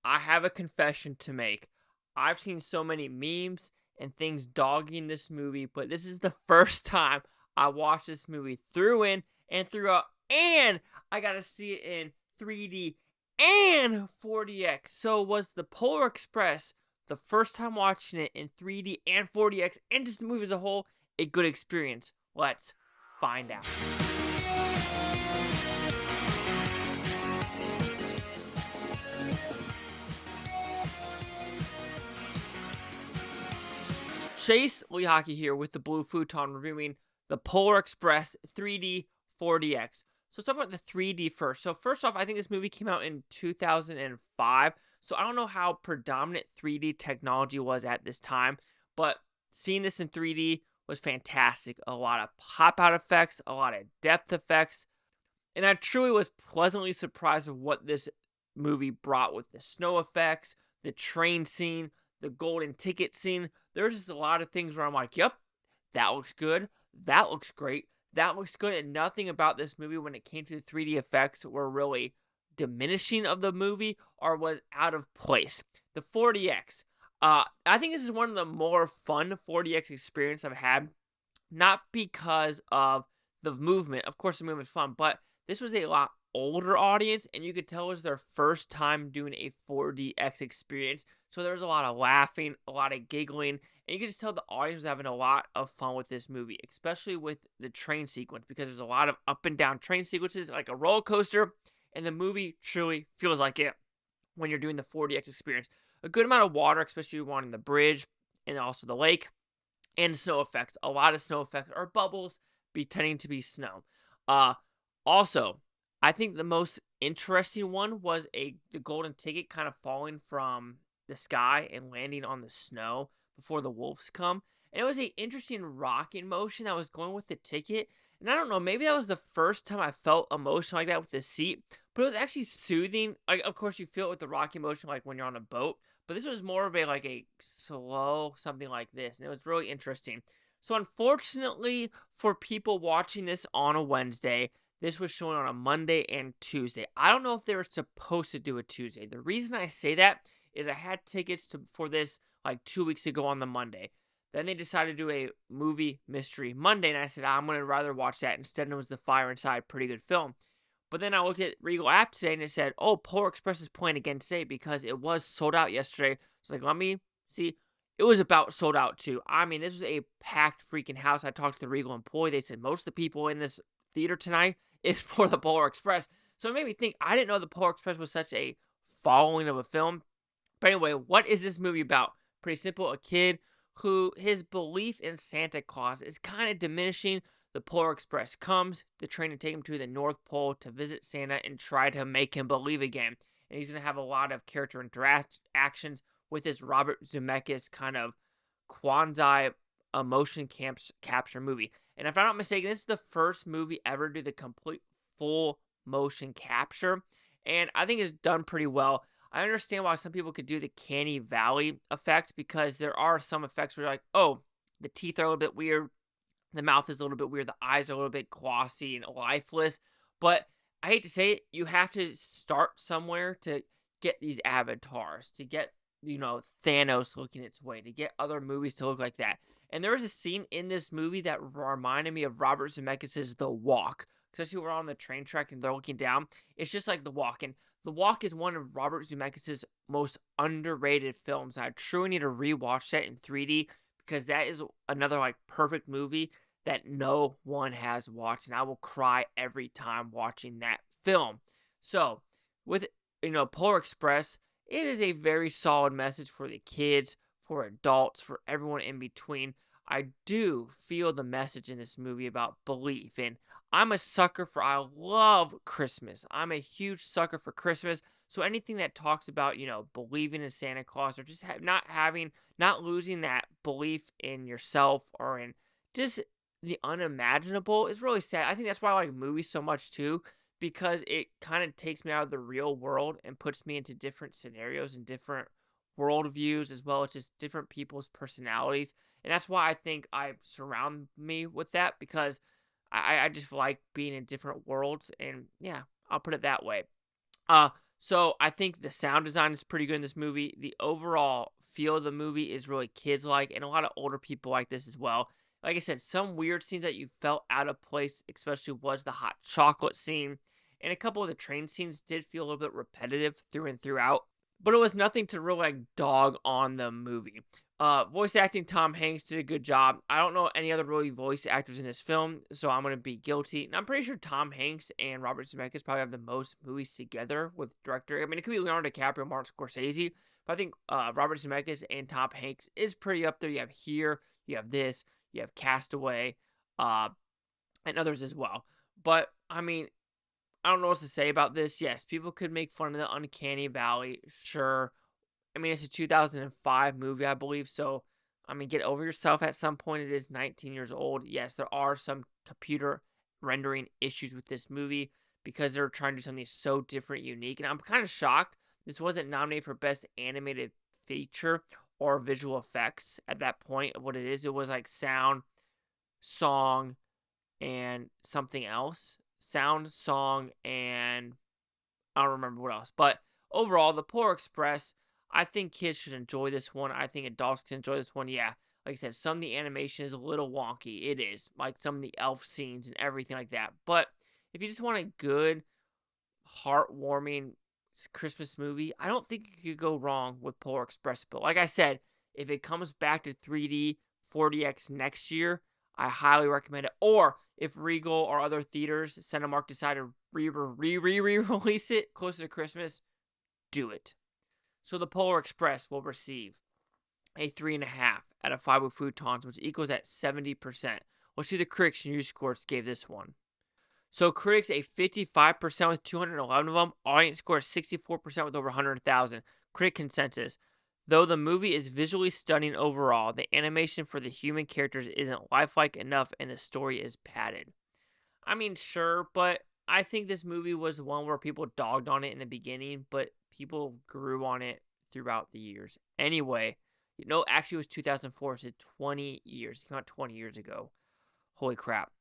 I have a confession to make. I've seen so many memes and things dogging this movie, but this is the first time I watched this movie through in and throughout, and I got to see it in 3D and 4DX. So was the Polar Express the first time watching it in 3D and 4DX and just the movie as a whole a good experience? Let's find out. Chase Lehocky here with the Blue Futon reviewing the Polar Express 3D 4DX. So let's talk about the 3D first. So first off, I think this movie came out in 2005. So I don't know how predominant 3D technology was at this time, but seeing this in 3D was fantastic. A lot of pop-out effects, a lot of depth effects, and I truly was pleasantly surprised with what this movie brought with the snow effects, the train scene, the golden ticket scene. There's just a lot of things where I'm like, yep, that looks good. That looks great. That looks good. And nothing about this movie when it came to the 3D effects were really diminishing of the movie or was out of place. The 4DX. I think this is one of the more fun 4DX experience I've had. Not because of the movement. Of course, the movement is fun, but this was a lot older audience, and you could tell it was their first time doing a 4DX experience. So there was a lot of laughing, a lot of giggling, and you could just tell the audience was having a lot of fun with this movie, especially with the train sequence, because there's a lot of up and down train sequences, like a roller coaster, and the movie truly feels like it when you're doing the 4DX experience. A good amount of water, especially on the bridge and also the lake, and snow effects. A lot of snow effects or bubbles pretending to be snow. Also, I think the most interesting one was the golden ticket kind of falling from the sky and landing on the snow before the wolves come. And it was an interesting rocking motion that was going with the ticket. And I don't know, maybe that was the first time I felt emotion like that with the seat, but it was actually soothing. Like, of course, you feel it with the rocking motion, like when you're on a boat, but this was more of a slow something like this, and it was really interesting. So, unfortunately, for people watching this on a Wednesday, this was shown on a Monday and Tuesday. I don't know if they were supposed to do a Tuesday. The reason I say that is I had tickets for this like 2 weeks ago on the Monday. Then they decided to do a movie mystery Monday, and I said, I'm going to rather watch that instead. And it was The Fire Inside, pretty good film. But then I looked at Regal app today, and it said, oh, Polar Express is playing again today because it was sold out yesterday. So like, let me see. It was about sold out too. I mean, this was a packed freaking house. I talked to the Regal employee. They said most of the people in this theater tonight is for the Polar Express. So it made me think, I didn't know the Polar Express was such a following of a film. But anyway, what is this movie about? Pretty simple. A kid who his belief in Santa Claus is kind of diminishing. The Polar Express comes, the train to take him to the North Pole to visit Santa and try to make him believe again. And he's going to have a lot of character interactions with this Robert Zemeckis kind of quasi motion capture movie. And if I'm not mistaken, this is the first movie ever to do the complete full motion capture. And I think it's done pretty well. I understand why some people could do the Canny Valley effect, because there are some effects where you're like, oh, the teeth are a little bit weird, the mouth is a little bit weird, the eyes are a little bit glossy and lifeless. But I hate to say it, you have to start somewhere to get these avatars, to get, Thanos looking its way, to get other movies to look like that. And there was a scene in this movie that reminded me of Robert Zemeckis' The Walk, especially when we're on the train track and they're looking down. It's just like The Walk. And The Walk is one of Robert Zemeckis' most underrated films. I truly need to rewatch that in 3D because that is another perfect movie that no one has watched, and I will cry every time watching that film. So, with Polar Express, it is a very solid message for the kids, for adults, for everyone in between. I do feel the message in this movie about belief, and I love Christmas. I'm a huge sucker for Christmas. So anything that talks about, believing in Santa Claus or just not losing that belief in yourself or in just the unimaginable is really sad. I think that's why I like movies so much too, because it kind of takes me out of the real world and puts me into different scenarios and different worldviews, as well as just different people's personalities. And that's why I think I surround me with that, because I just like being in different worlds, and yeah, I'll put it that way. So I think the sound design is pretty good in this movie. The overall feel of the movie is really kids like, and a lot of older people like this as well. Like I said, some weird scenes that you felt out of place, especially was the hot chocolate scene. And a couple of the train scenes did feel a little bit repetitive through and throughout. But it was nothing to really like dog on the movie. Voice acting, Tom Hanks did a good job. I don't know any other really voice actors in this film, so I'm going to be guilty. And I'm pretty sure Tom Hanks and Robert Zemeckis probably have the most movies together with director. I mean, it could be Leonardo DiCaprio, Martin Scorsese, but I think Robert Zemeckis and Tom Hanks is pretty up there. You have Here, you have this, you have Castaway, and others as well. But, I mean, I don't know what to say about this. Yes, people could make fun of the Uncanny Valley, sure. I mean, it's a 2005 movie, I believe, so, I mean, get over yourself at some point. It is 19 years old. Yes, there are some computer rendering issues with this movie because they're trying to do something so different, unique, and I'm kind of shocked this wasn't nominated for Best Animated Feature or Visual Effects at that point of what it is. It was like sound, song, and something else. Sound, song, and I don't remember what else. But overall, the Polar Express, I think kids should enjoy this one. I think adults can enjoy this one. Yeah, like I said, some of the animation is a little wonky. It is. Like some of the elf scenes and everything like that. But if you just want a good, heartwarming Christmas movie, I don't think you could go wrong with Polar Express. But like I said, if it comes back to 3D, 4DX next year, I highly recommend it. Or if Regal or other theaters, Cinemark, decide to re-release it closer to Christmas, do it. So the Polar Express will receive a 3.5 out of 5 with Futons, which equals at 70%. Let's see the critics and user scores gave this one. So critics a 55% with 211 of them. Audience score 64% with over 100,000. Critic consensus. Though the movie is visually stunning overall, the animation for the human characters isn't lifelike enough and the story is padded. I mean, sure, but I think this movie was one where people dogged on it in the beginning, but people grew on it throughout the years. Anyway, actually it was 2004, so 20 years. It came out 20 years ago. Holy crap.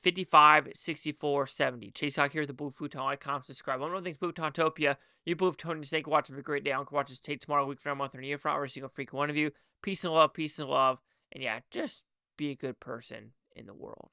55, 64, 70. Chase out here at the Blue Futon. Like, comment, subscribe. One more thing, Bluetontopia. You Blue Tony Snake, watch. Have a great day. I can watch this tape tomorrow, week from now, month, or a year from now, every single freaking one of you. Peace and love, peace and love. And yeah, just be a good person in the world.